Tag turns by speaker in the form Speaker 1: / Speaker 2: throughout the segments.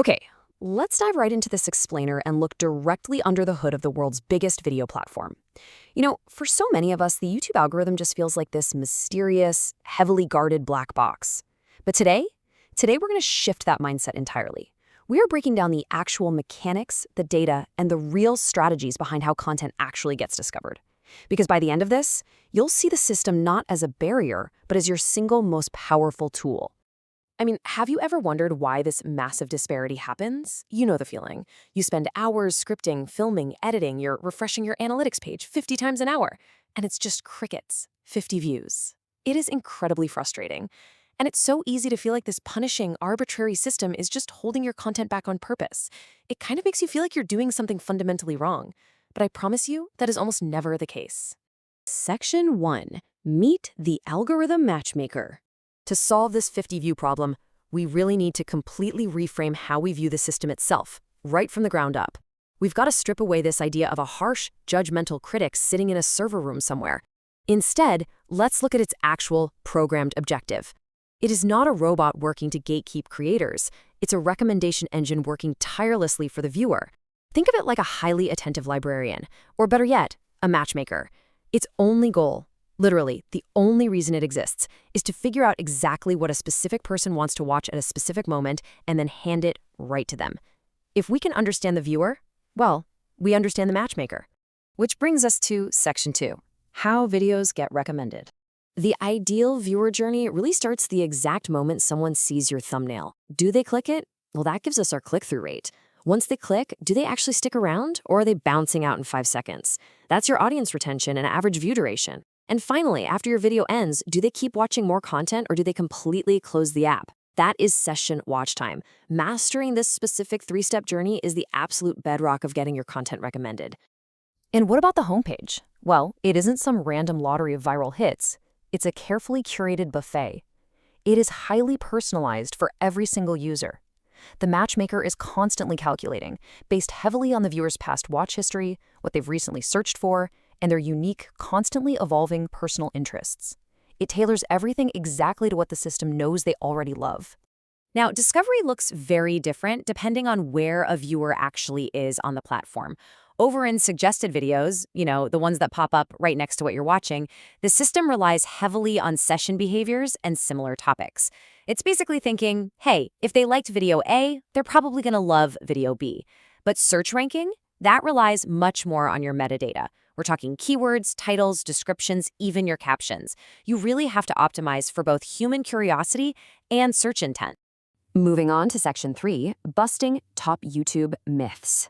Speaker 1: Okay, let's dive right into this explainer and look directly under the hood of the world's biggest video platform. For so many of us, the YouTube algorithm just feels like this mysterious, heavily guarded black box. But today we're going to shift that mindset entirely. We are breaking down the actual mechanics, the data, and the real strategies behind how content actually gets discovered. Because by the end of this, you'll see the system not as a barrier, but as your single most powerful tool. Have you ever wondered why this massive disparity happens? You know the feeling. You spend hours scripting, filming, editing, you're refreshing your analytics page 50 times an hour, and it's just crickets, 50 views. It is incredibly frustrating. And it's so easy to feel like this punishing, arbitrary system is just holding your content back on purpose. It kind of makes you feel like you're doing something fundamentally wrong. But I promise you, that is almost never the case. Section 1. Meet the algorithm matchmaker. To solve this 50-view problem, we really need to completely reframe how we view the system itself, right from the ground up. We've got to strip away this idea of a harsh, judgmental critic sitting in a server room somewhere. Instead, let's look at its actual programmed objective. It is not a robot working to gatekeep creators. It's a recommendation engine working tirelessly for the viewer. Think of it like a highly attentive librarian, or better yet, a matchmaker. Its only goal, literally, the only reason it exists, is to figure out exactly what a specific person wants to watch at a specific moment and then hand it right to them. If we can understand the viewer, well, we understand the matchmaker. Which brings us to Section 2, how videos get recommended. The ideal viewer journey really starts the exact moment someone sees your thumbnail. Do they click it? Well, that gives us our click-through rate. Once they click, do they actually stick around, or are they bouncing out in 5 seconds? That's your audience retention and average view duration. And finally, after your video ends, do they keep watching more content or do they completely close the app? That is session watch time. Mastering this specific 3-step journey is the absolute bedrock of getting your content recommended. And what about the homepage? Well, it isn't some random lottery of viral hits. It's a carefully curated buffet. It is highly personalized for every single user. The matchmaker is constantly calculating, based heavily on the viewer's past watch history, what they've recently searched for, and their unique, constantly evolving personal interests. It tailors everything exactly to what the system knows they already love. Now, discovery looks very different depending on where a viewer actually is on the platform. Over in suggested videos, the ones that pop up right next to what you're watching, the system relies heavily on session behaviors and similar topics. It's basically thinking, hey, if they liked video A, they're probably going to love video B. But search ranking, that relies much more on your metadata. We're talking keywords, titles, descriptions, even your captions. You really have to optimize for both human curiosity and search intent. Moving on to Section 3, busting top YouTube myths.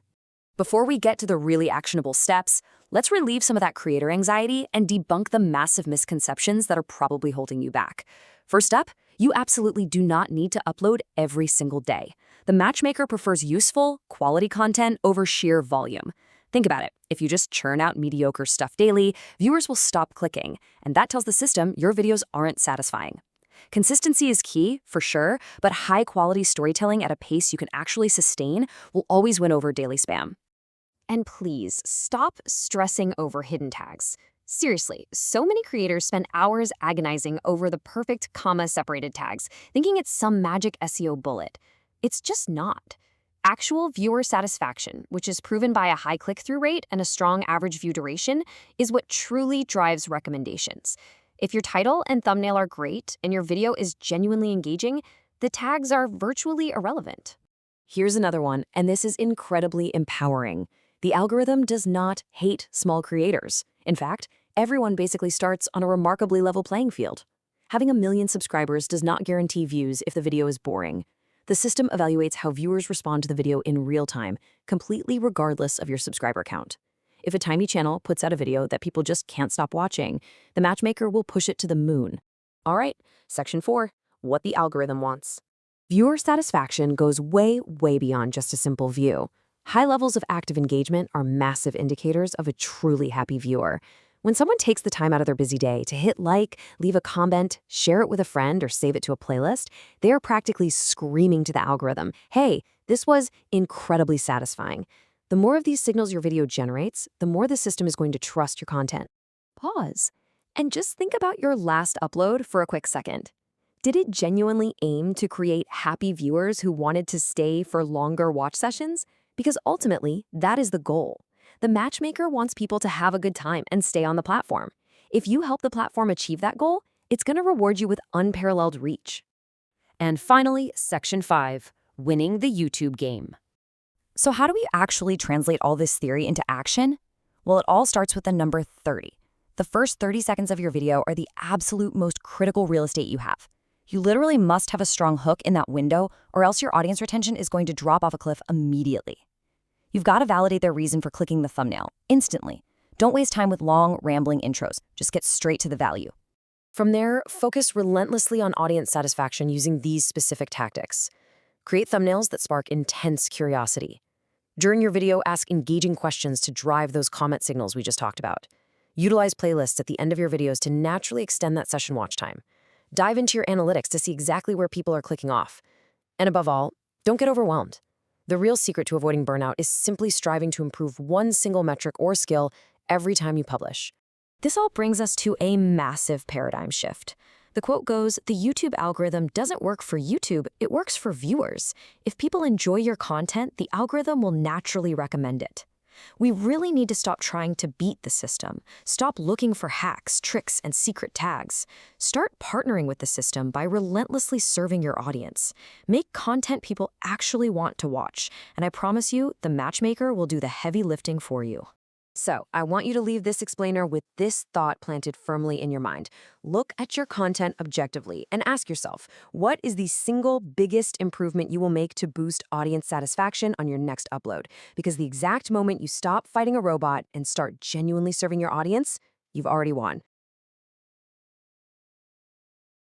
Speaker 1: Before we get to the really actionable steps, let's relieve some of that creator anxiety and debunk the massive misconceptions that are probably holding you back. First up, you absolutely do not need to upload every single day. The matchmaker prefers useful, quality content over sheer volume. Think about it. If you just churn out mediocre stuff daily, viewers will stop clicking, and that tells the system your videos aren't satisfying. Consistency is key, for sure, but high-quality storytelling at a pace you can actually sustain will always win over daily spam. And please, stop stressing over hidden tags. Seriously, so many creators spend hours agonizing over the perfect comma-separated tags, thinking it's some magic SEO bullet. It's just not. Actual viewer satisfaction, which is proven by a high click-through rate and a strong average view duration, is what truly drives recommendations. If your title and thumbnail are great and your video is genuinely engaging, the tags are virtually irrelevant. Here's another one, and this is incredibly empowering. The algorithm does not hate small creators. In fact, everyone basically starts on a remarkably level playing field. Having 1 million subscribers does not guarantee views if the video is boring. The system evaluates how viewers respond to the video in real time, completely regardless of your subscriber count. If a tiny channel puts out a video that people just can't stop watching, the matchmaker will push it to the moon. All right, Section 4, what the algorithm wants. Viewer satisfaction goes way, way beyond just a simple view. High levels of active engagement are massive indicators of a truly happy viewer. When someone takes the time out of their busy day to hit like, leave a comment, share it with a friend, or save it to a playlist, they are practically screaming to the algorithm, hey, this was incredibly satisfying. The more of these signals your video generates, the more the system is going to trust your content. Pause, and just think about your last upload for a quick second. Did it genuinely aim to create happy viewers who wanted to stay for longer watch sessions? Because ultimately, that is the goal. The matchmaker wants people to have a good time and stay on the platform. If you help the platform achieve that goal, it's going to reward you with unparalleled reach. And finally, Section 5, winning the YouTube game. So how do we actually translate all this theory into action? Well, it all starts with the number 30. The first 30 seconds of your video are the absolute most critical real estate you have. You literally must have a strong hook in that window, or else your audience retention is going to drop off a cliff immediately. You've got to validate their reason for clicking the thumbnail instantly. Don't waste time with long, rambling intros. Just get straight to the value. From there, focus relentlessly on audience satisfaction using these specific tactics. Create thumbnails that spark intense curiosity. During your video, ask engaging questions to drive those comment signals we just talked about. Utilize playlists at the end of your videos to naturally extend that session watch time. Dive into your analytics to see exactly where people are clicking off. And above all, don't get overwhelmed. The real secret to avoiding burnout is simply striving to improve one single metric or skill every time you publish. This all brings us to a massive paradigm shift. The quote goes, "The YouTube algorithm doesn't work for YouTube, it works for viewers. If people enjoy your content, the algorithm will naturally recommend it." We really need to stop trying to beat the system. Stop looking for hacks, tricks, and secret tags. Start partnering with the system by relentlessly serving your audience. Make content people actually want to watch, and I promise you, the matchmaker will do the heavy lifting for you. So, I want you to leave this explainer with this thought planted firmly in your mind. Look at your content objectively and ask yourself, what is the single biggest improvement you will make to boost audience satisfaction on your next upload? Because the exact moment you stop fighting a robot and start genuinely serving your audience, you've already won.